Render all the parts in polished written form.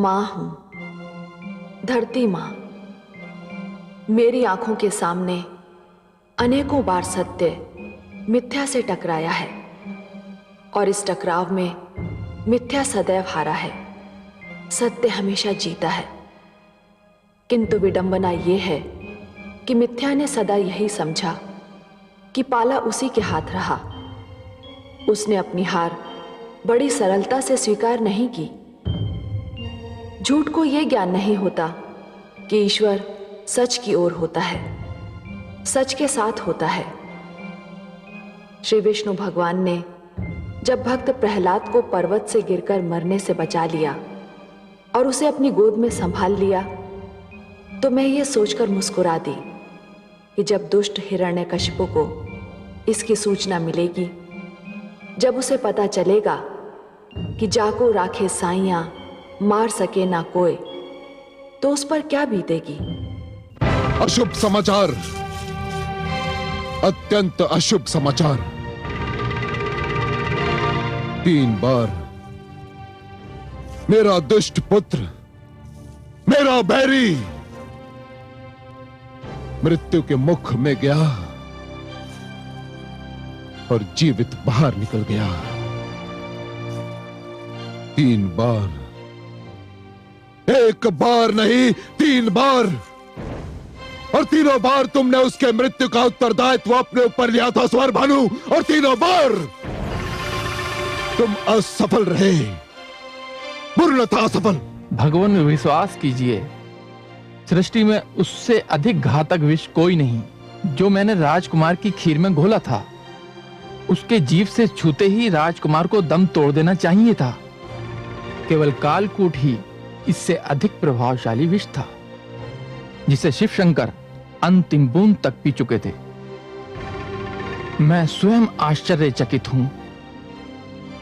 मां हूं, धरती मां। मेरी आंखों के सामने अनेकों बार सत्य मिथ्या से टकराया है और इस टकराव में मिथ्या सदैव हारा है, सत्य हमेशा जीता है। किंतु विडंबना यह है कि मिथ्या ने सदा यही समझा कि पाला उसी के हाथ रहा। उसने अपनी हार बड़ी सरलता से स्वीकार नहीं की। झूठ को यह ज्ञान नहीं होता कि ईश्वर सच की ओर होता है, सच के साथ होता है। श्री विष्णु भगवान ने जब भक्त प्रहलाद को पर्वत से गिरकर मरने से बचा लिया और उसे अपनी गोद में संभाल लिया, तो मैं ये सोचकर मुस्कुरा दी कि जब दुष्ट हिरण्यकशिपु को इसकी सूचना मिलेगी, जब उसे पता चलेगा कि जाको राखे साइयां मार सके ना कोई, तो उस पर क्या बीतेगी। अशुभ समाचार, अत्यंत अशुभ समाचार। 3 बार मेरा दुष्ट पुत्र, मेरा बैरी मृत्यु के मुख में गया और जीवित बाहर निकल गया। 3 बार, एक बार नहीं 3 बार, और तीनों बार तुमने उसके मृत्यु का उत्तरदायित्व अपने ऊपर लिया था स्वर भानु, और तीनों बार तुम असफल रहे, पूर्णतः असफल। भगवान विश्वास कीजिए, सृष्टि में उससे अधिक घातक विष कोई नहीं। जो मैंने राजकुमार की खीर में घोला था, उसके जीभ से छूते ही राजकुमार को दम तोड़ देना चाहिए था। केवल कालकूट ही इससे अधिक प्रभावशाली विष था, जिसे शिव शंकर अंतिम बूंद तक पी चुके थे। मैं स्वयं आश्चर्यचकित हूं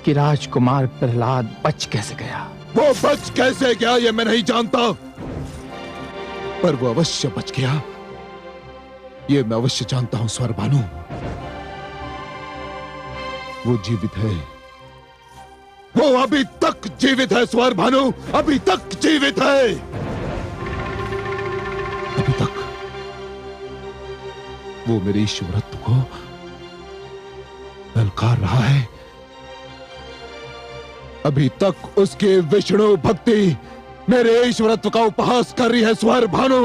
कि राजकुमार प्रहलाद बच कैसे गया। वो बच कैसे गया ये मैं नहीं जानता, पर वो अवश्य बच गया, ये मैं अवश्य जानता हूं स्वर भानु। वो जीवित है, वो अभी तक जीवित है स्वर भानु, अभी तक जीवित है, अभी तक। वो मेरे ईश्वरत्व को ललकार रहा है, अभी तक उसकी विष्णु भक्ति मेरे ईश्वरत्व का उपहास कर रही है स्वर भानु।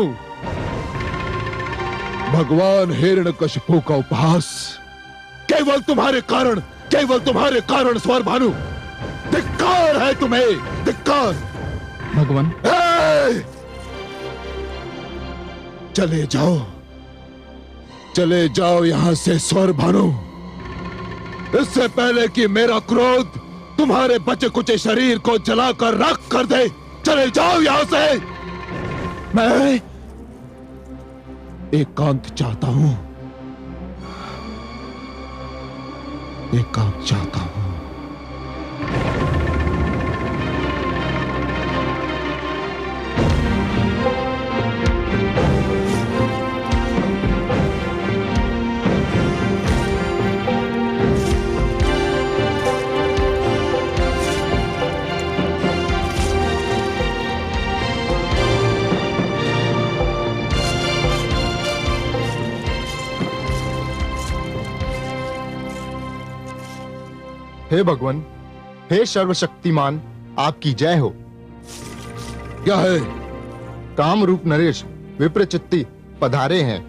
भगवान हिरण्यकशिपु का उपहास केवल तुम्हारे कारण, केवल तुम्हारे कारण स्वर भानु। धिक्कार है तुम्हें, धिक्कार। भगवान, चले जाओ, चले जाओ यहां से स्वर भानु, इससे पहले कि मेरा क्रोध तुम्हारे बचे कुचे शरीर को जलाकर राख कर दे। चले जाओ यहां से। मैं एकांत चाहता हूं, एकांत चाहता हूं। हे भगवान, हे सर्वशक्तिमान, आपकी जय हो। क्या है? कामरूप नरेश विप्रचित्ती पधारे हैं।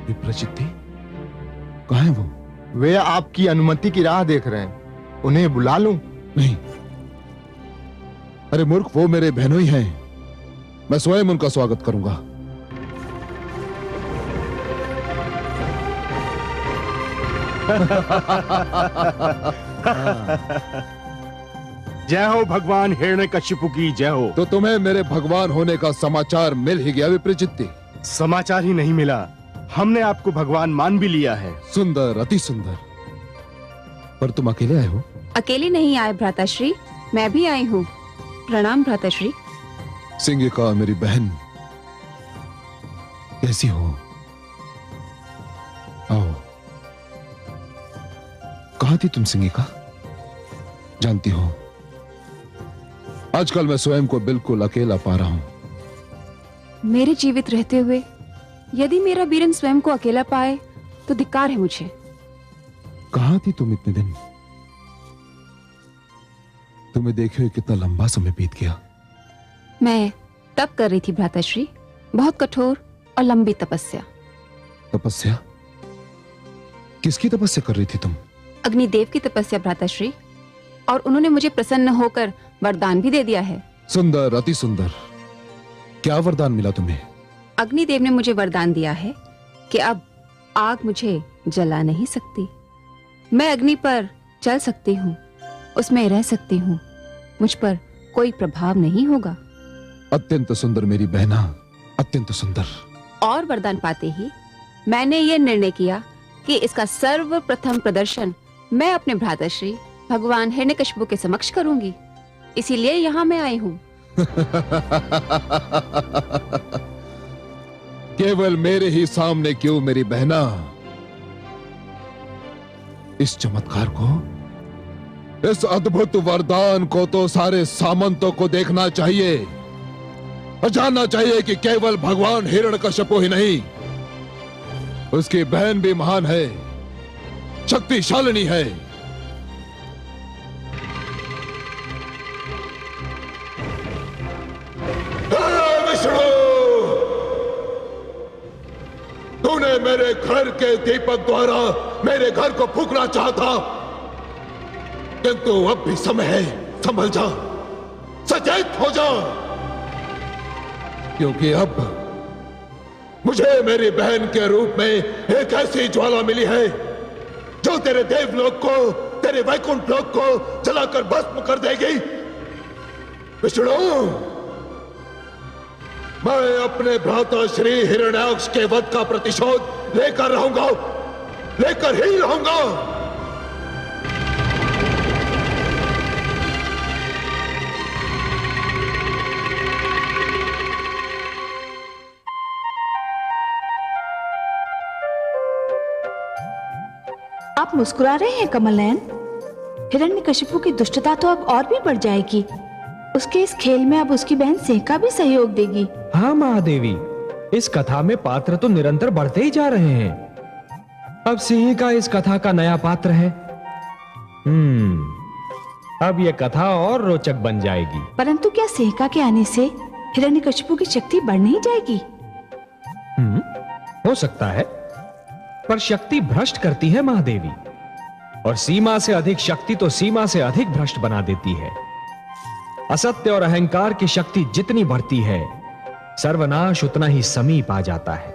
विप्रचित्ती? कहाँ है वो? वे आपकी अनुमति की राह देख रहे हैं, उन्हें बुला लूं? नहीं, अरे मूर्ख, वो मेरे बहनोई हैं, मैं स्वयं उनका स्वागत करूंगा। जय हो भगवान हिरण्यकशिपु की जय हो। तो तुम्हें मेरे भगवान होने का समाचार मिल ही गया विप्रचित्ती? समाचार ही नहीं मिला, हमने आपको भगवान मान भी लिया है। सुंदर, अति सुंदर। पर तुम अकेले आए हो? अकेले नहीं आए भ्राताश्री, मैं भी आई हूँ। प्रणाम भ्राताश्री। सिंगिका मेरी बहन, कैसी हो? आओ। कहाँ थी तुम सिंगिका? जानती हो, आजकल मैं स्वयं को बिल्कुल अकेला पा रहा हूं। मेरे जीवित रहते हुए यदि मेरा वीरन स्वयं को अकेला पाए तो धिक्कार है मुझे। कहां थी तुम इतने दिन? तुम्हें देखे हुए कितना लंबा समय बीत गया। मैं तप कर रही थी भ्राताश्री, बहुत कठोर और लंबी तपस्या। तपस्या? किसकी तपस्या कर रही थी तुम? अग्निदेव की तपस्या भ्राताश्री, और उन्होंने मुझे प्रसन्न होकर वरदान भी दे दिया है। सुंदर, अति सुंदर। क्या वरदान मिला तुम्हें? अग्निदेव ने मुझे वरदान दिया है कि अब आग मुझे जला नहीं सकती। मैं अग्नि पर चल सकती हूँ, उसमें रह सकती हूँ, मुझ पर कोई प्रभाव नहीं होगा। अत्यंत सुंदर मेरी बहना, अत्यंत सुंदर। और वरदान पाते ही मैंने ये निर्णय किया कि इसका सर्वप्रथम प्रदर्शन मैं अपने भ्राताश्री भगवान हिरण्यकशिपु के समक्ष करूंगी। इसीलिए यहाँ मैं आई हूँ। केवल मेरे ही सामने क्यों मेरी बहना? इस चमत्कार को, इस अद्भुत वरदान को तो सारे सामंतों को देखना चाहिए और जानना चाहिए कि केवल भगवान हिरण्यकशिपु ही नहीं, उसकी बहन भी महान है, शक्तिशालिनी है। तूने मेरे घर के दीपक द्वारा मेरे घर को फूंकना चाहता, किंतु अब भी समय है, संभल जा, सचेत हो जा, क्योंकि अब मुझे मेरी बहन के रूप में एक ऐसी ज्वाला मिली है जो तेरे देवलोक को, तेरे वैकुंठ लोक को जलाकर भस्म कर देगी। विष्णु, मैं अपने भ्राता श्री हिरण्याक्ष के वध का प्रतिशोध लेकर रहूंगा, लेकर ही रहूंगा। आप मुस्कुरा रहे हैं कमल नयन? हिरण्यकशिपु की दुष्टता तो अब और भी बढ़ जाएगी। उसके इस खेल में अब उसकी बहन सिंहिका भी सहयोग देगी। हाँ महादेवी, इस कथा में पात्र तो निरंतर बढ़ते ही जा रहे हैं। अब सिंहिका इस कथा का नया पात्र है। अब यह कथा और रोचक बन जाएगी। परंतु क्या सिंहिका के आने से हिरण्यकशिपु की शक्ति बढ़ नहीं जाएगी? हो सकता है, पर शक्ति भ्रष्ट करती है महादेवी, और सीमा से अधिक शक्ति तो सीमा से अधिक भ्रष्ट बना देती है। असत्य और अहंकार की शक्ति जितनी बढ़ती है, सर्वनाश उतना ही समीप आ जाता है।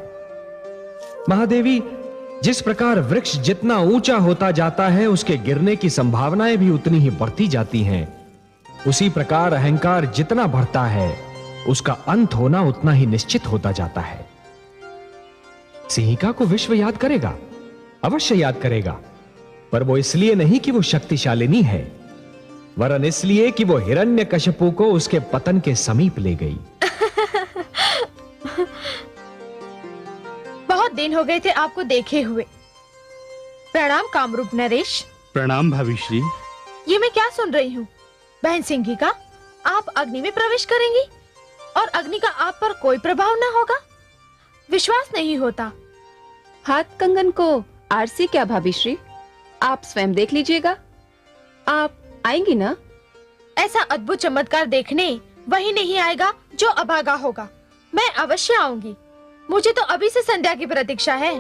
महादेवी, जिस प्रकार वृक्ष जितना ऊंचा होता जाता है, उसके गिरने की संभावनाएं भी उतनी ही बढ़ती जाती हैं। उसी प्रकार अहंकार जितना बढ़ता है, उसका अंत होना उतना ही निश्चित होता जाता है। सिंहिका को विश्व याद करेगा, अवश्य याद करेगा, पर वो इसलिए नहीं कि वो शक्तिशालिनी है, वरन इसलिए कि वो हिरण्यकशिपु को उसके पतन के समीप ले गई। बहुत दिन हो गए थे आपको देखे हुए। प्रणाम कामरूप नरेश। प्रणाम भाविश्री। ये मैं क्या सुन रही हूँ? बहन सिंहिका, आप अग्नि में प्रवेश करेंगी और अग्नि का आप पर कोई प्रभाव न होगा? विश्वास नहीं होता। हाथ कंगन को आरसी क्या भाभीश्री, आप स्वयं देख लीजिएगा। आप आएंगी ना? ऐसा अद्भुत चमत्कार देखने वही नहीं आएगा जो अभागा होगा। मैं अवश्य आऊंगी। मुझे तो अभी से संध्या की प्रतीक्षा है।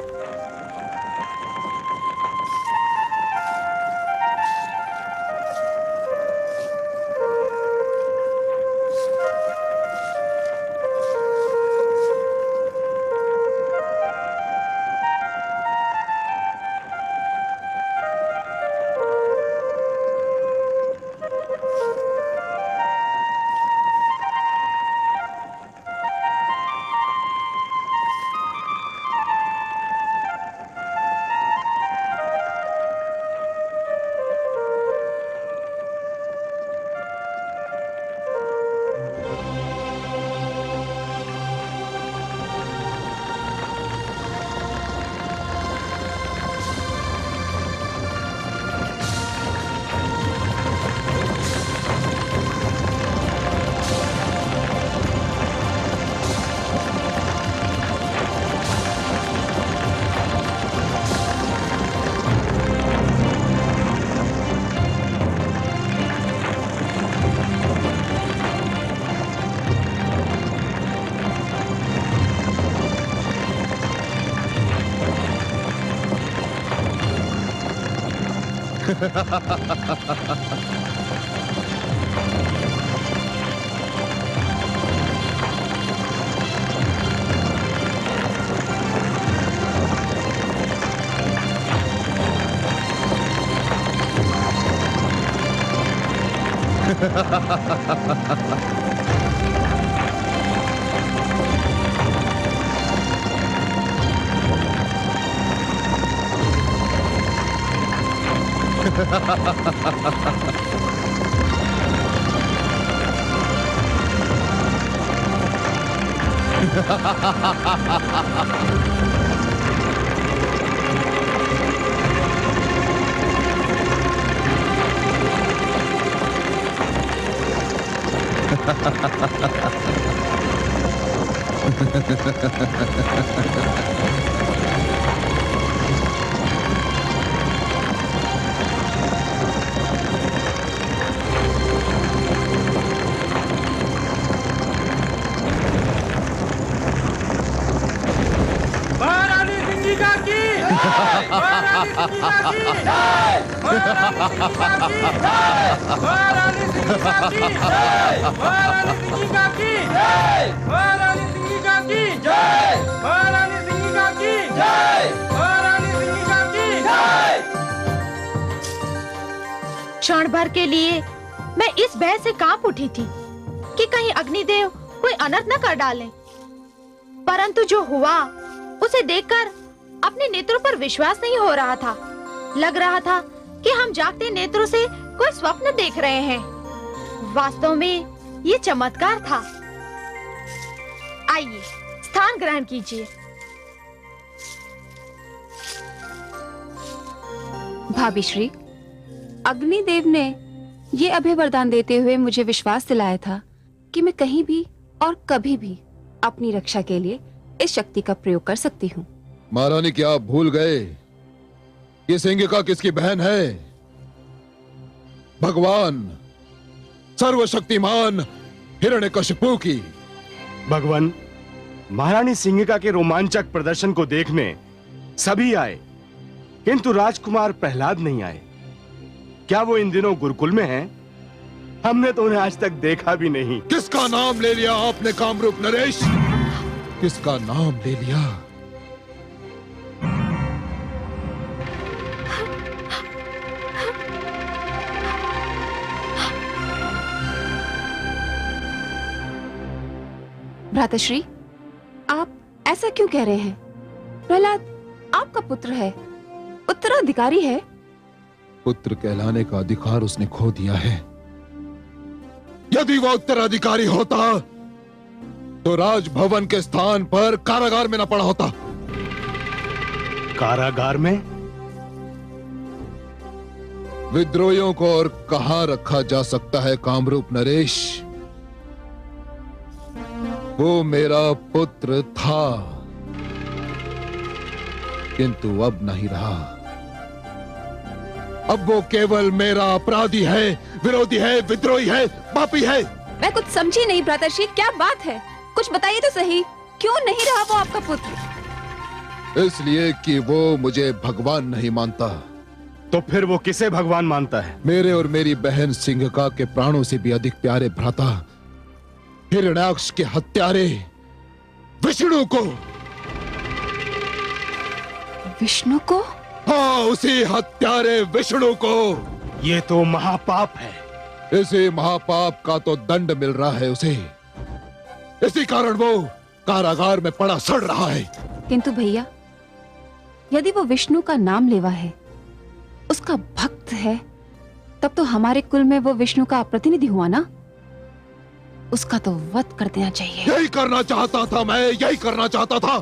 क्षण भर के लिए मैं इस भय से कांप उठी थी कि कहीं अग्निदेव कोई अनर्थ न कर डालें। परंतु जो हुआ उसे देखकर अपने नेत्रों पर विश्वास नहीं हो रहा था। लग रहा था कि हम जागते नेत्रों से कोई स्वप्न देख रहे हैं। वास्तव में ये चमत्कार था। आइए स्थान ग्रहण कीजिए। भाभी श्री, अग्निदेव ने ये अभय वरदान देते हुए मुझे विश्वास दिलाया था कि मैं कहीं भी और कभी भी अपनी रक्षा के लिए इस शक्ति का प्रयोग कर सकती हूँ। महारानी, क्या आप भूल गए ये सिंगिका किसकी बहन है? भगवान सर्वशक्तिमान हिरण्यकशिपु की। भगवान, महारानी सिंगिका के रोमांचक प्रदर्शन को देखने सभी आए, किंतु राजकुमार प्रहलाद नहीं आए। क्या वो इन दिनों गुरुकुल में हैं? हमने तो उन्हें आज तक देखा भी नहीं। किसका नाम ले लिया आपने कामरूप नरेश? किसका नाम ले लिया? भ्राताश्री, आप ऐसा क्यों कह रहे हैं? प्रहलाद आपका पुत्र है, उत्तराधिकारी है। पुत्र कहलाने का अधिकार उसने खो दिया है। यदि वो उत्तराधिकारी होता तो राजभवन के स्थान पर कारागार में न पड़ा होता। कारागार में? विद्रोहियों को और कहां रखा जा सकता है कामरूप नरेश? वो मेरा पुत्र था, किंतु अब नहीं रहा। अब वो केवल मेरा अपराधी है, विरोधी है, विद्रोही है, पापी है। मैं कुछ समझी नहीं भ्राताश्री, क्या बात है? कुछ बताइए तो सही, क्यों नहीं रहा वो आपका पुत्र? इसलिए कि वो मुझे भगवान नहीं मानता। तो फिर वो किसे भगवान मानता है? मेरे और मेरी बहन सिंगिका के प्राणों से भी अधिक प्यारे भ्राता हिरण्याक्ष के हत्यारे विष्णु को। विष्णु को? हाँ, उसी हत्यारे विष्णु को। ये तो महापाप है। इसी महापाप का तो दंड मिल रहा है उसे। इसी कारण वो कारागार में पड़ा सड़ रहा है। किंतु भैया, यदि वो विष्णु का नाम लेवा है, उसका भक्त है, तब तो हमारे कुल में वो विष्णु का प्रतिनिधि हुआ ना। उसका तो वध कर देना चाहिए। यही करना चाहता था मैं, यही करना चाहता था।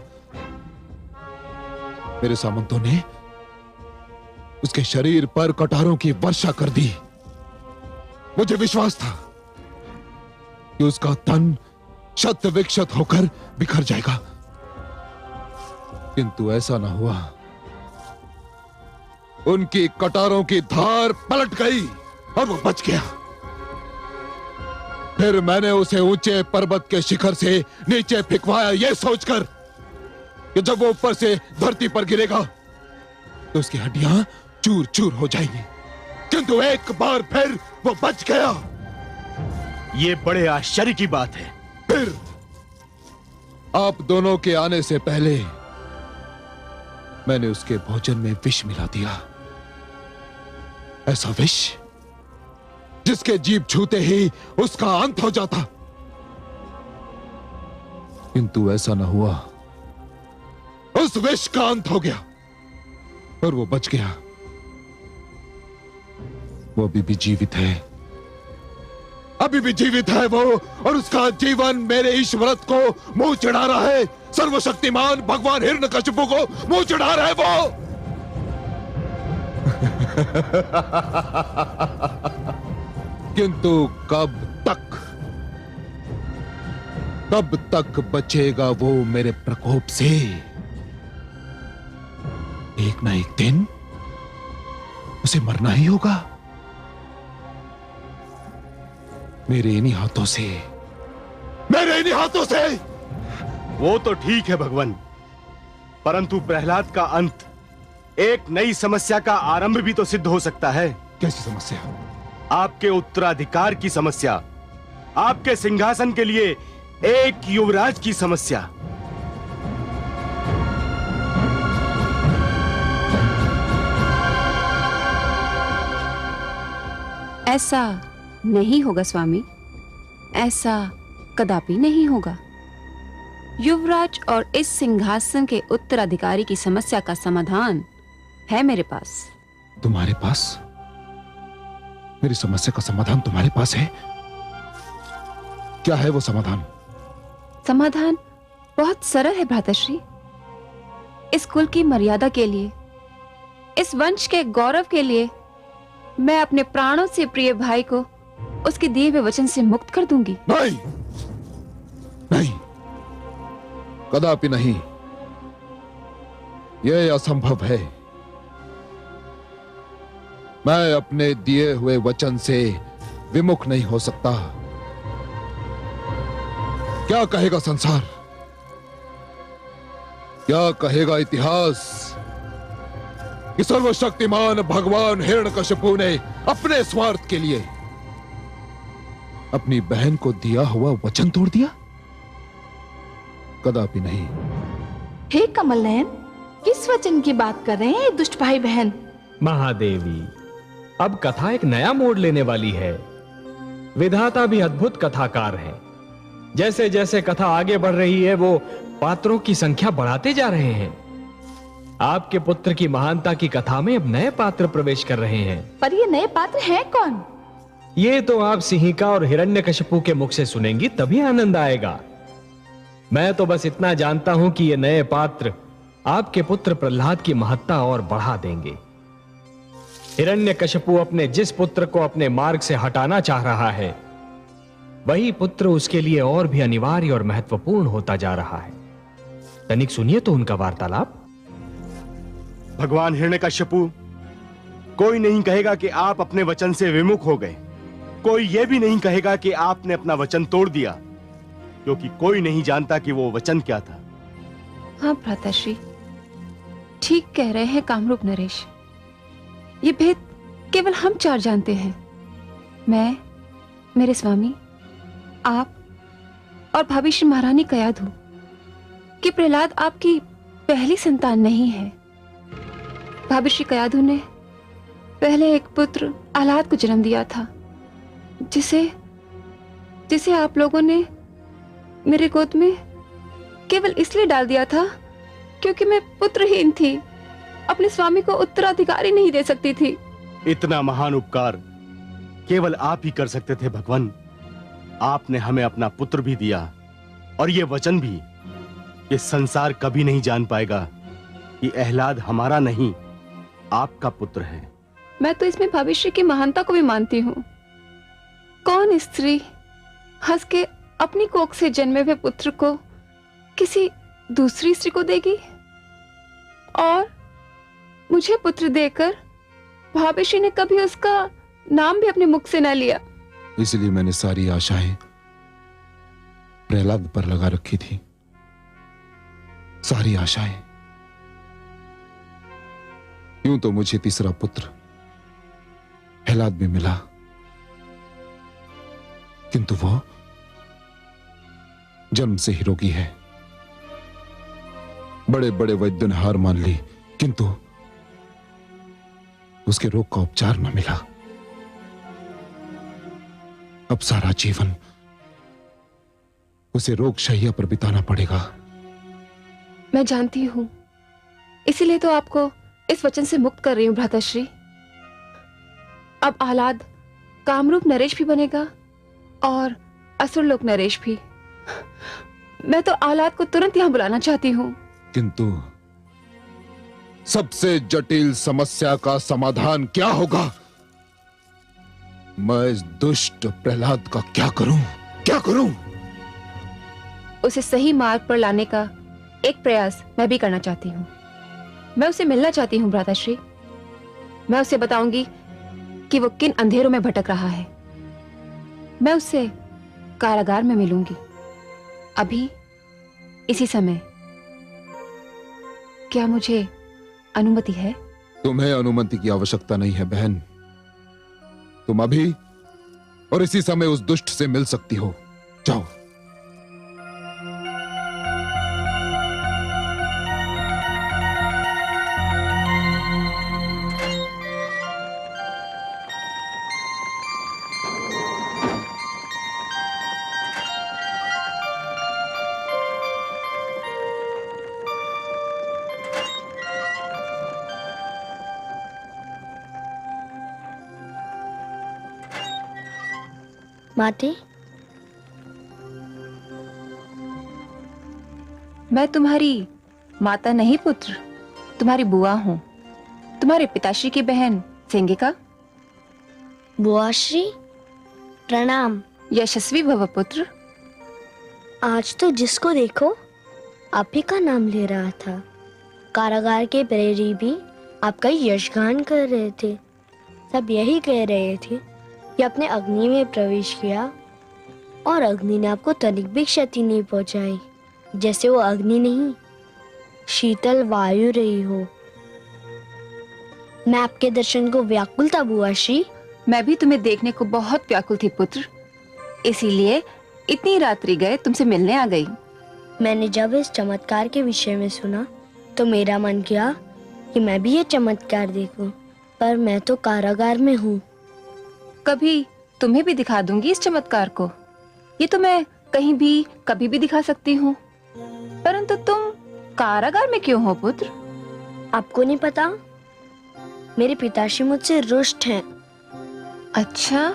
मेरे सामंतों ने उसके शरीर पर कटारों की वर्षा कर दी। मुझे विश्वास था कि उसका तन शत विक्षत होकर बिखर जाएगा, किंतु ऐसा न हुआ। उनकी कटारों की धार पलट गई और वो बच गया। फिर मैंने उसे ऊंचे पर्वत के शिखर से नीचे फेंकवाया, यह सोचकर कि जब वो ऊपर से धरती पर गिरेगा तो उसकी हड्डियां चूर चूर हो जाएंगी। किंतु एक बार फिर वो बच गया। ये बड़े आश्चर्य की बात है। फिर आप दोनों के आने से पहले मैंने उसके भोजन में विष मिला दिया। ऐसा विष जिसके जीभ छूते ही उसका अंत हो जाता। किंतु ऐसा न हुआ। उस विष का अंत हो गया और वो बच गया। वो अभी भी जीवित है, अभी भी जीवित है वो, और उसका जीवन मेरे ईश्वरत्व को मुंह चढ़ा रहा है। सर्वशक्तिमान भगवान हिरण्यकशिपु को मुंह चढ़ा रहा है वो। किंतु कब तक बचेगा वो मेरे प्रकोप से? एक ना एक दिन उसे मरना ही होगा, मेरे इन्हीं हाथों से, मेरे इन्हीं हाथों से। वो तो ठीक है भगवान, परंतु प्रहलाद का अंत एक नई समस्या का आरंभ भी तो सिद्ध हो सकता है। कैसी समस्या? आपके उत्तराधिकार की समस्या, आपके सिंहासन के लिए एक युवराज की समस्या। ऐसा नहीं होगा स्वामी, ऐसा कदापि नहीं होगा। युवराज और इस सिंहासन के उत्तराधिकारी की समस्या का समाधान है मेरे पास। तुम्हारे पास? मेरी समस्या का समाधान तुम्हारे पास है? क्या है वो समाधान? समाधान बहुत सरल है भ्राताश्री। इस कुल की मर्यादा के लिए, इस वंश के गौरव के लिए मैं अपने प्राणों से प्रिय भाई को उसके दिए हुए वचन से मुक्त कर दूंगी। नहीं, नहीं, कदापि नहीं। यह असंभव है। मैं अपने दिए हुए वचन से विमुख नहीं हो सकता। क्या कहेगा संसार? क्या कहेगा इतिहास कि सर्वशक्तिमान भगवान हिरण्यकशिपु ने अपने स्वार्थ के लिए अपनी बहन को दिया हुआ वचन तोड़ दिया? कदापि नहीं। हे कमल नयन, किस वचन की बात कर रहे हैं दुष्ट भाई बहन? महादेवी, अब कथा एक नया मोड़ लेने वाली है। विधाता भी अद्भुत कथाकार हैं। जैसे जैसे कथा आगे बढ़ रही है, वो पात्रों की संख्या बढ़ाते जा रहे हैं। आपके पुत्र की महानता की कथा में अब नए पात्र प्रवेश कर रहे हैं। पर ये नए पात्र हैं कौन? ये तो आप सिंहिका और हिरण्यकशिपु के मुख से सुनेंगी, तभी आनंद आएगा। मैं तो बस इतना जानता हूं कि ये नए पात्र आपके पुत्र प्रहलाद की महत्ता और बढ़ा देंगे। हिरण्यकशिपु अपने जिस पुत्र को अपने मार्ग से हटाना चाह रहा है, वही पुत्र उसके लिए और भी अनिवार्य और महत्वपूर्ण होता जा रहा है। तनिक सुनिए तो उनका वार्तालाप। भगवान हिरण्यकशिपु, कोई नहीं कहेगा कि आप अपने वचन से विमुख हो गए। कोई यह भी नहीं कहेगा कि आपने अपना वचन तोड़ दिया, क्योंकि कोई नहीं जानता कि वो वचन क्या था। हाँ भ्राताश्री, ठीक कह रहे हैं कामरूप नरेश। ये भेद केवल हम चार जानते हैं। मैं, मेरे स्वामी, आप और भाभी श्री महारानी कयाधु कि प्रहलाद आपकी पहली संतान नहीं है। भाभी श्री कयाधु ने पहले एक पुत्र आह्लाद को जन्म दिया था, जिसे आप लोगों ने मेरे गोद में केवल इसलिए डाल दिया था क्योंकि मैं पुत्रहीन थी, अपने स्वामी को उत्तराधिकारी नहीं दे सकती थी। इतना महान उपकार केवल आप ही कर सकते थे भगवान। आपने हमें अपना पुत्र भी दिया और ये वचन भी कि संसार कभी नहीं जान पाएगा कि आह्लाद हमारा नहीं, आपका पुत्र है। मैं तो इसमें भविष्य की महानता को भी मानती हूँ। कौन स्त्री हंस के अपनी कोख से जन्मे हुए पुत्र को किसी दूसरी स्त्री को देगी? और मुझे पुत्र देकर भाभी ने कभी उसका नाम भी अपने मुख से न लिया। इसलिए मैंने सारी आशाएं प्रहलाद पर लगा रखी थी, सारी आशाएं। यूं तो मुझे तीसरा पुत्र प्रहलाद भी मिला, किंतु वो जन्म से ही रोगी है। बड़े बड़े वैद्यों ने हार मान ली, किंतु उसके रोग का उपचार न मिला। अब सारा जीवन उसे रोग शैया पर बिताना पड़ेगा। मैं जानती हूं, इसीलिए तो आपको इस वचन से मुक्त कर रही हूं भ्राताश्री। अब आह्लाद कामरूप नरेश भी बनेगा और असुरलोक नरेश भी। मैं तो आह्लाद को तुरंत यहां बुलाना चाहती हूं। किंतु सबसे जटिल समस्या का समाधान क्या होगा? मैं इस दुष्ट प्रहलाद का क्या करूं? क्या करूं? उसे सही मार्ग पर लाने का एक प्रयास मैं भी करना चाहती हूँ। मैं उसे मिलना चाहती हूँ भ्राताश्री। मैं उसे बताऊंगी कि वो किन अंधेरों में भटक रहा है। मैं उससे कारागार में मिलूंगी, अभी इसी समय। क्या मुझे अनुमति है? तुम्हें अनुमति की आवश्यकता नहीं है बहन। तुम अभी और इसी समय उस दुष्ट से मिल सकती हो। जाओ। माते, मैं तुम्हारी माता नहीं पुत्र, तुम्हारी बुआ हूं। तुम्हारे पिताश्री की बहन सिंगिका। बुआश्री प्रणाम। यशस्वी भव पुत्र। आज तो जिसको देखो आप ही का नाम ले रहा था। कारागार के प्रहरी भी आपका यशगान कर रहे थे। सब यही कह रहे थे कि आपने अग्नि में प्रवेश किया और अग्नि ने आपको तनिक भी क्षति नहीं पहुंचाई, जैसे वो अग्नि नहीं शीतल वायु रही हो। मैं आपके दर्शन को व्याकुल था बुआश्री। मैं भी तुम्हें देखने को बहुत व्याकुल थी पुत्र, इसीलिए इतनी रात्रि गए तुमसे मिलने आ गई। मैंने जब इस चमत्कार के विषय में सुना तो मेरा मन किया कि मैं भी ये चमत्कार देखूं, पर मैं तो कारागार में हूँ। कभी तुम्हें भी दिखा दूंगी इस चमत्कार को। ये तो मैं कहीं भी कभी भी दिखा सकती हूँ, परंतु तुम कारागार में क्यों हो पुत्र? आपको नहीं पता? मेरे पिताश्री मुझसे रुष्ट हैं। अच्छा,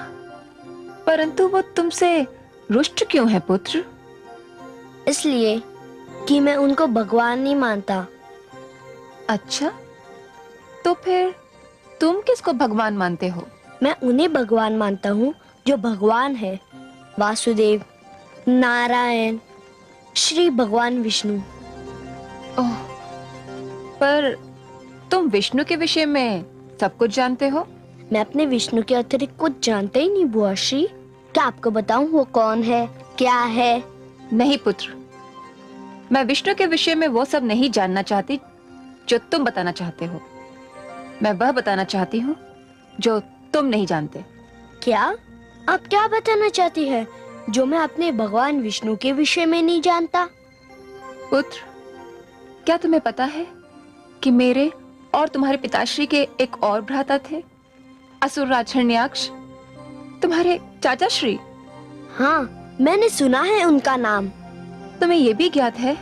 परंतु वो तुमसे रुष्ट क्यों है पुत्र? इसलिए कि मैं उनको भगवान नहीं मानता। अच्छा, तो फिर तुम किसको भगवान मानते हो? मैं उन्हें भगवान मानता हूँ जो भगवान है। वासुदेव, नारायण, श्री भगवान विष्णु। ओह, पर तुम विष्णु के विषय में सब कुछ जानते हो? मैं अपने विष्णु के अतिरिक्त कुछ जानते ही नहीं बुआश्री। क्या आपको बताऊं वो कौन है, क्या है? नहीं पुत्र, मैं विष्णु के विषय में वो सब नहीं जानना चाहती जो तुम बताना चाहते हो। मैं वह बताना चाहती हूँ जो तुम नहीं जानते। क्या? आप क्या बताना चाहती है जो मैं अपने भगवान विष्णु के विषय में नहीं जानता? पुत्र, क्या तुम्हें पता है कि मेरे और तुम्हारे पिताश्री के एक और भ्राता थे, असुरराज हिरण्याक्ष, तुम्हारे चाचा श्री? हाँ, मैंने सुना है उनका नाम। तुम्हें यह भी ज्ञात है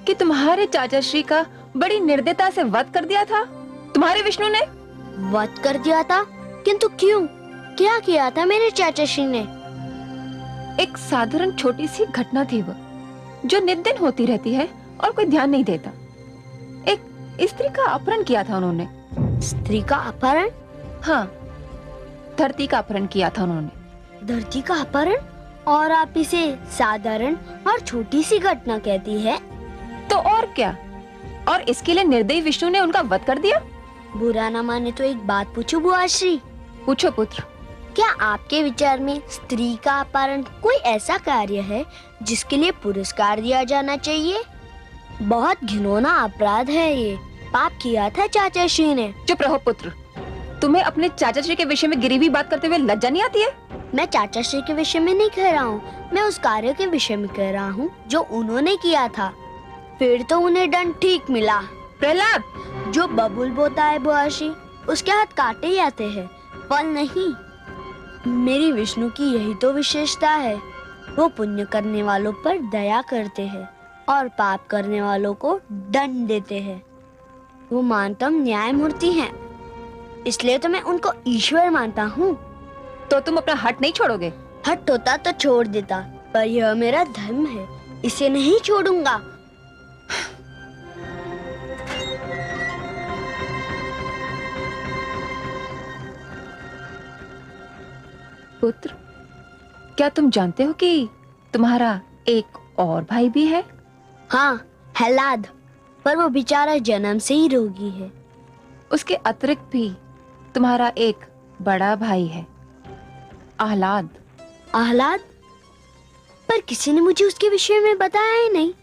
कि तुम्हारे चाचा श्री का बड़ी निर्दयता से वध कर दिया था तुम्हारे विष्णु ने? वध कर दिया था? किंतु क्यों? क्या किया था मेरे चाचा श्री ने? एक साधारण छोटी सी घटना थी वो, जो नित्य दिन होती रहती है और कोई ध्यान नहीं देता। एक स्त्री का अपहरण किया था उन्होंने। स्त्री का अपहरण? हाँ, धरती का अपहरण किया था उन्होंने। धरती का अपहरण? और आप इसे साधारण और छोटी सी घटना कहती है? तो और क्या? और इसके लिए निर्दयी विष्णु ने उनका वध कर दिया। बुरा ना माने तो एक बात पूछूं बुआश्री? पूछो पुत्र। क्या आपके विचार में स्त्री का अपहरण कोई ऐसा कार्य है जिसके लिए पुरस्कार दिया जाना चाहिए? बहुत घिनौना अपराध है ये। पाप किया था चाचा श्री ने। चुप रहो पुत्र। तुम्हें अपने चाचा श्री के विषय में गिरी हुई बात करते हुए लज्जा नहीं आती है? मैं चाचा श्री के विषय में नहीं कह रहा हूँ, मैं उस कार्य के विषय में कह रहा हूँ जो उन्होंने किया था। फिर तो उन्हें दंड ठीक मिला। प्रहलाद, जो बबूल बोता है बुआशी, उसके हाथ काटे ही आते हैं, फल नहीं। मेरी विष्णु की यही तो विशेषता है, वो पुण्य करने वालों पर दया करते हैं और पाप करने वालों को दंड देते हैं। वो मानतम न्यायमूर्ति हैं, इसलिए तो मैं उनको ईश्वर मानता हूँ। तो तुम अपना हट नहीं छोड़ोगे? हट होता तो छोड़ देता, पर यह मेरा धर्म है, इसे नहीं छोड़ूंगा। पुत्र, क्या तुम जानते हो कि तुम्हारा एक और भाई भी है? हाँ, हलाद, पर वो बेचारा जन्म से ही रोगी है। उसके अतिरिक्त भी तुम्हारा एक बड़ा भाई है, आह्लाद। आह्लाद? पर किसी ने मुझे उसके विषय में बताया ही नहीं,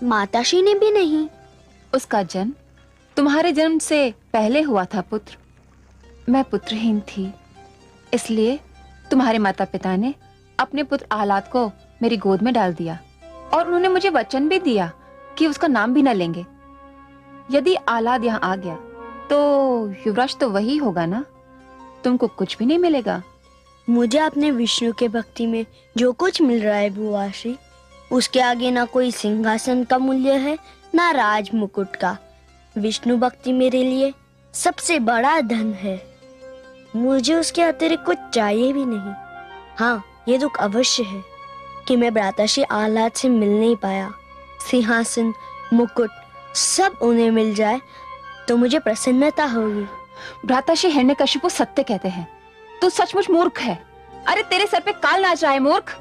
माताश्री ने भी नहीं। उसका जन्म तुम्हारे जन्म से पहले हुआ था पुत्र। मैं पुत्रहीन थी, इसलिए तुम्हारे माता पिता ने अपने पुत्र आह्लाद को मेरी गोद में डाल दिया और उन्होंने मुझे वचन भी दिया कि उसका नाम भी न लेंगे। यदि आह्लाद यहाँ आ गया तो युवराज तो वही होगा ना, तुमको कुछ भी नहीं मिलेगा। मुझे अपने विष्णु के भक्ति में जो कुछ मिल रहा है बुआश्री, उसके आगे ना कोई सिंहासन का मूल्य है ना राज मुकुट का। विष्णु भक्ति मेरे लिए सबसे बड़ा धन है, मुझे उसके अतिरिक्त कुछ चाहिए भी नहीं। हाँ, ये दुख अवश्य है कि मैं भ्राताश्री आह्लाद से मिल नहीं पाया। सिंहासन, मुकुट सब उन्हें मिल जाए तो मुझे प्रसन्नता होगी। भ्राताश्री हिरण्यकशिपु सत्य कहते हैं, तू सचमुच मूर्ख है। अरे तेरे सर पे काल नाच रहा है मूर्ख।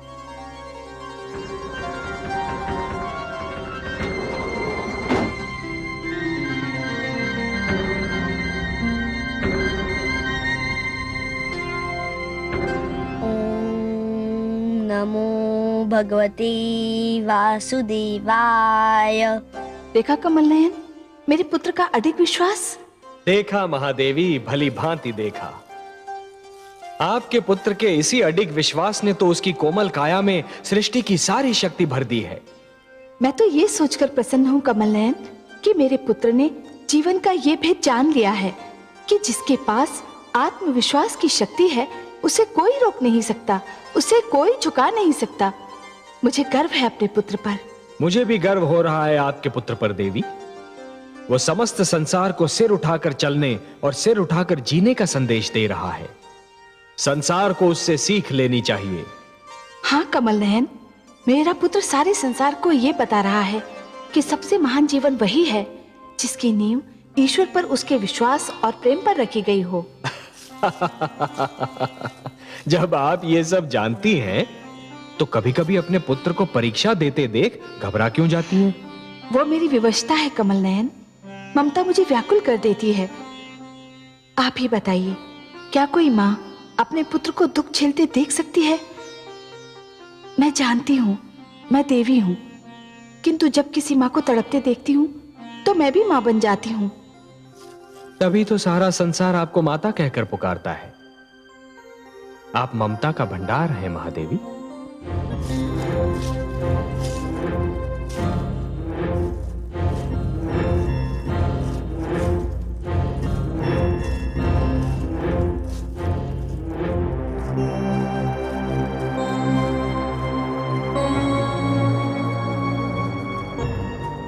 नमो भगवते वासुदेवाय। देखा कमल नयन, मेरे पुत्र का अडिग विश्वास। देखा महादेवी, भली भांति देखा। आपके पुत्र के इसी अडिग विश्वास ने तो उसकी कोमल काया में सृष्टि की सारी शक्ति भर दी है। मैं तो ये सोचकर प्रसन्न हूँ कमल नयन कि मेरे पुत्र ने जीवन का ये भेद जान लिया है कि जिसके पास आत्मविश्वास की शक्ति है उसे कोई रोक नहीं सकता, उसे कोई झुका नहीं सकता। मुझे गर्व है अपने पुत्र पर। मुझे भी गर्व हो रहा है आपके पुत्र पर देवी। वो समस्त संसार को सिर उठाकर चलने और सिर उठाकर जीने का संदेश दे रहा है। संसार को उससे सीख लेनी चाहिए। हाँ कमल नयन, मेरा पुत्र सारे संसार को ये बता रहा है कि सबसे महान जीवन वही है जिसकी नींव ईश्वर पर उसके विश्वास और प्रेम पर रखी गई हो। जब आप ये सब जानती हैं, तो कभी-कभी अपने पुत्र को परीक्षा देते देख घबरा क्यों जाती हैं? वो मेरी विवशता है कमल नयन, ममता मुझे व्याकुल कर देती है। आप ही बताइए, क्या कोई माँ अपने पुत्र को दुख झेलते देख सकती है? मैं जानती हूँ मैं देवी हूँ, किंतु जब किसी माँ को तड़पते देखती हूँ तो मैं भी माँ बन जाती हूँ। तभी तो सारा संसार आपको माता कहकर पुकारता है। आप ममता का भंडार हैं महादेवी।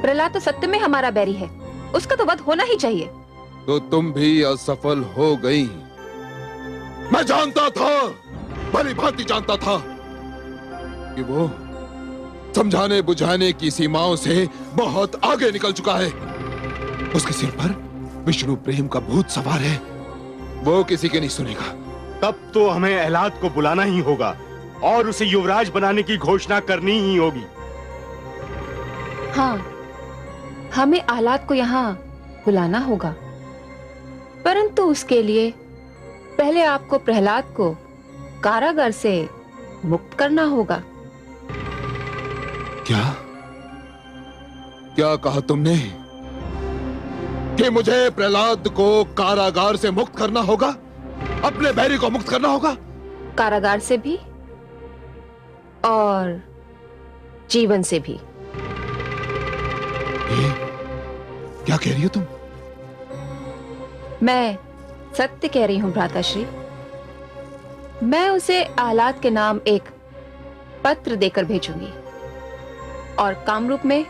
प्रहलाद तो सत्य में हमारा बैरी है, उसका तो वध होना ही चाहिए। तो तुम भी असफल हो गई। मैं जानता था, भली भांति जानता था कि वो समझाने बुझाने की सीमाओं से बहुत आगे निकल चुका है। उसके सिर पर विष्णु प्रेम का भूत सवार है, वो किसी के नहीं सुनेगा। तब तो हमें एहलाद को बुलाना ही होगा और उसे युवराज बनाने की घोषणा करनी ही होगी। हाँ, हमें आह्लाद को यहाँ बुलाना होगा, परंतु उसके लिए पहले आपको प्रहलाद को कारागार से मुक्त करना होगा। क्या क्या कहा तुमने? कि मुझे प्रहलाद को कारागार से मुक्त करना होगा, अपने बैरी को मुक्त करना होगा। कारागार से भी और जीवन से भी। ये क्या कह रही हो तुम? मैं सत्य कह रही हूं भ्राताश्री। मैं उसे आह्लाद के नाम एक पत्र देकर भेजूंगी और कामरूप में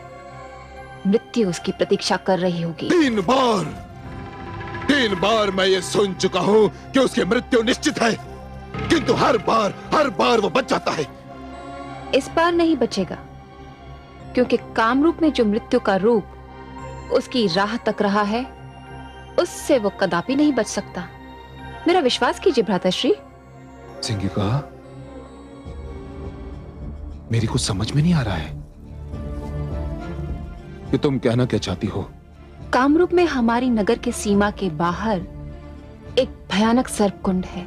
मृत्यु उसकी प्रतीक्षा कर रही होगी। 3 बार मैं ये सुन चुका हूं कि उसकी मृत्यु निश्चित है, किंतु हर बार वो बच जाता है। इस बार नहीं बचेगा, क्योंकि कामरूप में जो मृत्यु का रूप उसकी राह तक रहा है, उससे वो कदापि नहीं बच सकता। मेरा विश्वास कीजिए भ्राताश्री। सिंगिका, मेरी कुछ समझ में नहीं आ रहा है कि तुम कहना क्या चाहती हो। कामरूप में हमारी नगर के सीमा के बाहर एक भयानक सर्प कुंड है।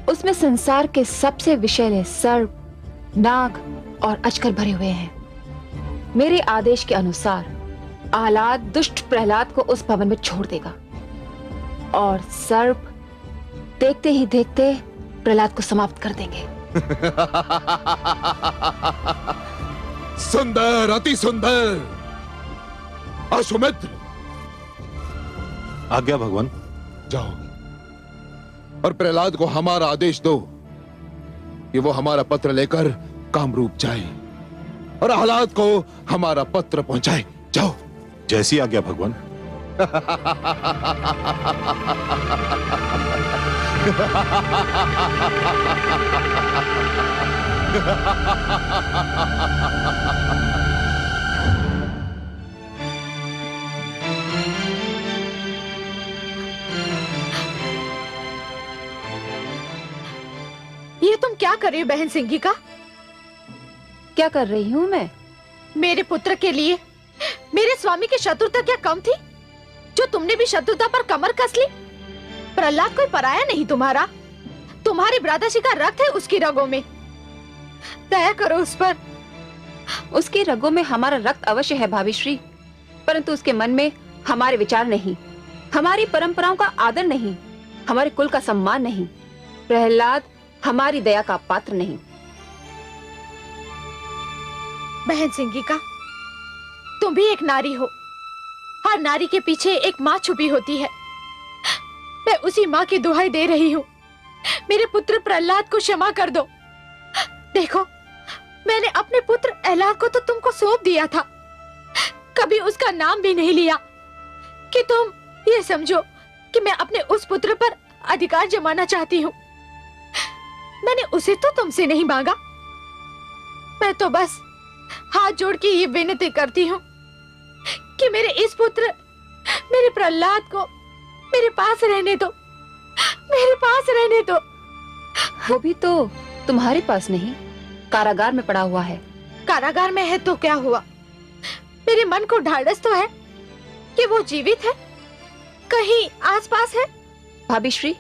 उसमें संसार के सबसे विषैले सर्प, नाग और अजगर भरे हुए हैं। मेरे आदेश के अनुसार आह्लाद दुष्ट प्रहलाद को उस भवन में छोड़ देगा और सर्प देखते ही देखते प्रहलाद को समाप्त कर देंगे। सुंदर, अति सुंदर। अश्वमित्र, आज्ञा भगवान। जाओ और प्रहलाद को हमारा आदेश दो कि वो हमारा पत्र लेकर कामरूप जाए और आह्लाद को हमारा पत्र पहुंचाए। जाओ। जैसी आज्ञा भगवान। ये तुम क्या कर रही हो बहन सिंगिका? क्या कर रही हूं मैं? मेरे पुत्र के लिए मेरे स्वामी की शत्रुता क्या कम थी, जो तुमने भी शत्रुता पर कमर कस ली? प्रहलाद कोई पराया नहीं तुम्हारा, तुम्हारी भ्राताश्री का रक्त है उसकी रगों में। दया करो उस पर। उसकी रगों में हमारा रक्त अवश्य है भाभी श्री, परंतु उसके मन में हमारे विचार नहीं, हमारी परंपराओं का आदर नहीं, हमारे कुल का सम्मान नहीं। प्रहलाद हमारी दया का पात्र नहीं। बहन सिंगिका, तुम भी एक नारी हो। हर नारी के पीछे एक माँ छुपी होती है। मैं उसी माँ की दुहाई दे रही हूँ, मेरे पुत्र प्रहलाद को क्षमा कर दो। देखो, मैंने अपने पुत्र आह्लाद को तो तुमको सौंप दिया था, कभी उसका नाम भी नहीं लिया कि तुम ये समझो कि मैं अपने उस पुत्र पर अधिकार जमाना चाहती हूँ। मैंने उसे तो तुमसे नहीं मांगा, मैं तो बस हाथ जोड़ के ये विनती करती हूँ कि मेरे इस पुत्र, मेरे प्रहलाद को मेरे पास रहने दो, मेरे पास रहने दो। वो भी तो तुम्हारे पास नहीं, कारागार में पड़ा हुआ है। कारागार में है तो क्या हुआ? मेरे मन को ढाढ़स तो है कि वो जीवित है, कहीं आसपास है। भाभी श्री,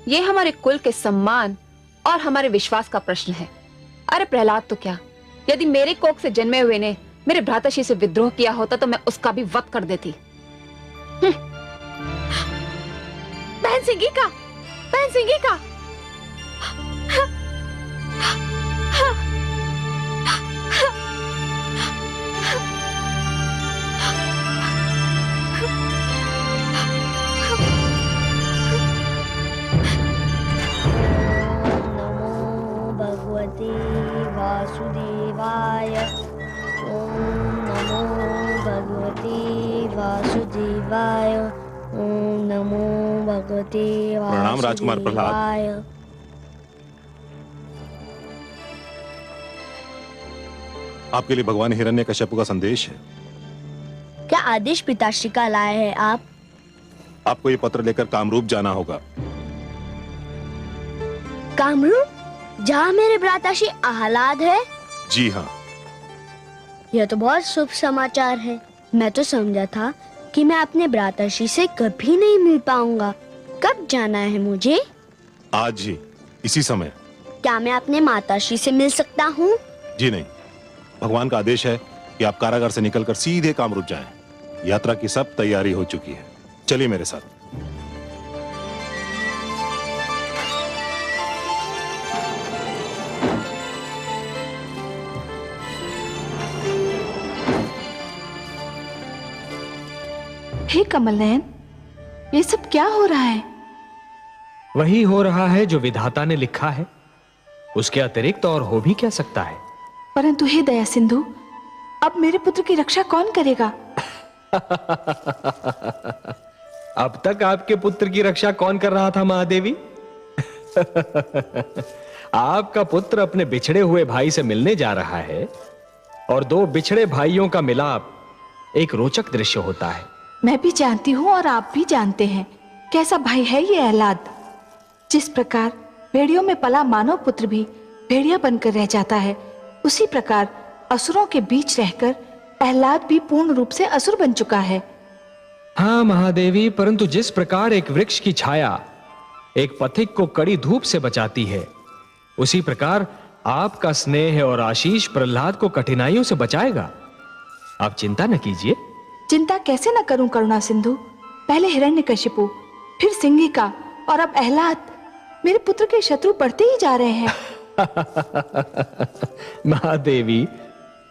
ये हमारे कुल के सम्मान और हमारे विश्वास का प्रश्न है। अरे प्रहलाद तो क्या, यदि मेरे कोख से जन्मे हुए ने मेरे भ्राताश्री से विद्रोह किया होता तो मैं उसका भी वध कर देती। बहन सिंगिका, बहन सिंगिका। वासुदेवाय। ओम नमो भगवते वासुदेवाय। ओम नमो भगवते प्रणाम राजकुमार वासुदेवाय। आपके लिए भगवान हिरण्यकश्यप का संदेश है। क्या आदेश पिताश्री का लाए हैं आप? आपको ये पत्र लेकर कामरूप जाना होगा। कामरूप, जहाँ मेरे भ्राताश्री आह्लाद है? जी हाँ। यह तो बहुत शुभ समाचार है। मैं तो समझा था कि मैं अपने भ्राताश्री से कभी नहीं मिल पाऊंगा। कब जाना है मुझे? आज ही, इसी समय। क्या मैं अपने माताश्री से मिल सकता हूँ? जी नहीं, भगवान का आदेश है कि आप कारागार से निकलकर सीधे कामरूप जाएं। यात्रा की सब तैयारी हो चुकी है। चलिए मेरे साथ। हे कमल नयन, ये सब क्या हो रहा है? वही हो रहा है जो विधाता ने लिखा है। उसके अतिरिक्त और हो भी क्या सकता है? परंतु हे दया सिंधु, अब मेरे पुत्र की रक्षा कौन करेगा? अब तक आपके पुत्र की रक्षा कौन कर रहा था महादेवी? आपका पुत्र अपने बिछड़े हुए भाई से मिलने जा रहा है और दो बिछड़े भाइयों का मिलाप एक रोचक दृश्य होता है। मैं भी जानती हूँ और आप भी जानते हैं कैसा भाई है ये अहलाद। जिस प्रकार भेड़ियों में पला मानव पुत्र भी भेड़िया बनकर रह जाता है, उसी प्रकार असुरों के बीच रहकर प्रहलाद भी पूर्ण रूप से असुर बन चुका है। हाँ महादेवी, परंतु जिस प्रकार एक वृक्ष की छाया एक पथिक को कड़ी धूप से बचाती है, उसी प्रकार आपका स्नेह और आशीष प्रहलाद को कठिनाइयों से बचाएगा। आप चिंता न कीजिए। चिंता कैसे न करूं करुणा सिंधु? पहले हिरण्यकशिपु, फिर सिंहिका और अब अहलाद, मेरे पुत्र के शत्रु बढ़ते ही जा रहे हैं। महादेवी,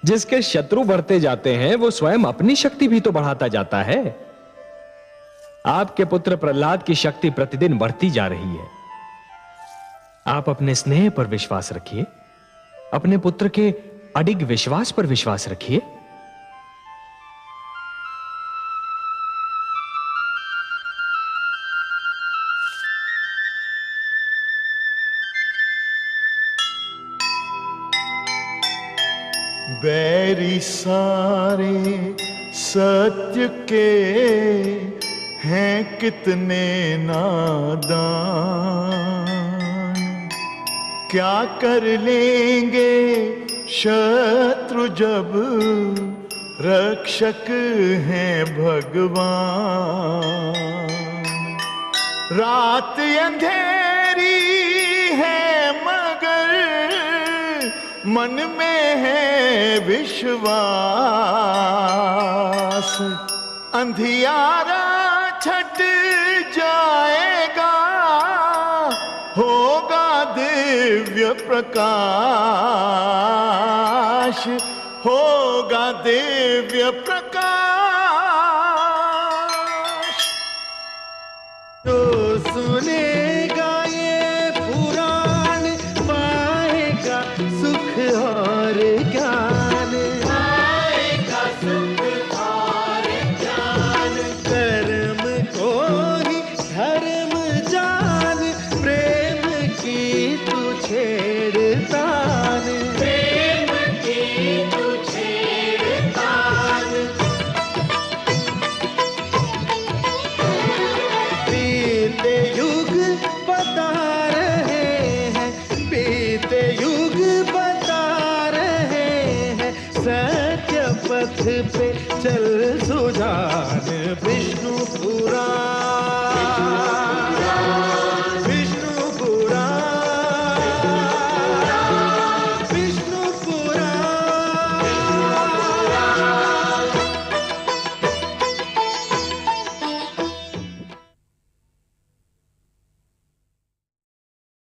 जिसके शत्रु बढ़ते जाते हैं वो स्वयं अपनी शक्ति भी तो बढ़ाता जाता है। आपके पुत्र प्रहलाद की शक्ति प्रतिदिन बढ़ती जा रही है। आप अपने स्नेह पर विश्वास रखिए, अपने पुत्र के अडिग विश्वास पर विश्वास रखिए। बैरी सारे सत्य के हैं कितने नादान, क्या कर लेंगे शत्रु जब रक्षक हैं भगवान। रात अंधेरी है मगर मन में है विश्वास, अंधियारा छट जाएगा, होगा दिव्य प्रकाश, होगा दिव्य प्रकाश। तो सुनेगा ये पुराण पाएगा सुख और ज्ञान, पाएगा सुख और ज्ञान। कर्म को ही धर्म जान, प्रेम की तू छेड़तान, प्रेम की तू छेड़तान। बीते युग बता रहे हैं, बीते युग बता रहे हैं, सत्य पथ पे चल सुजान। विष्णु पुराण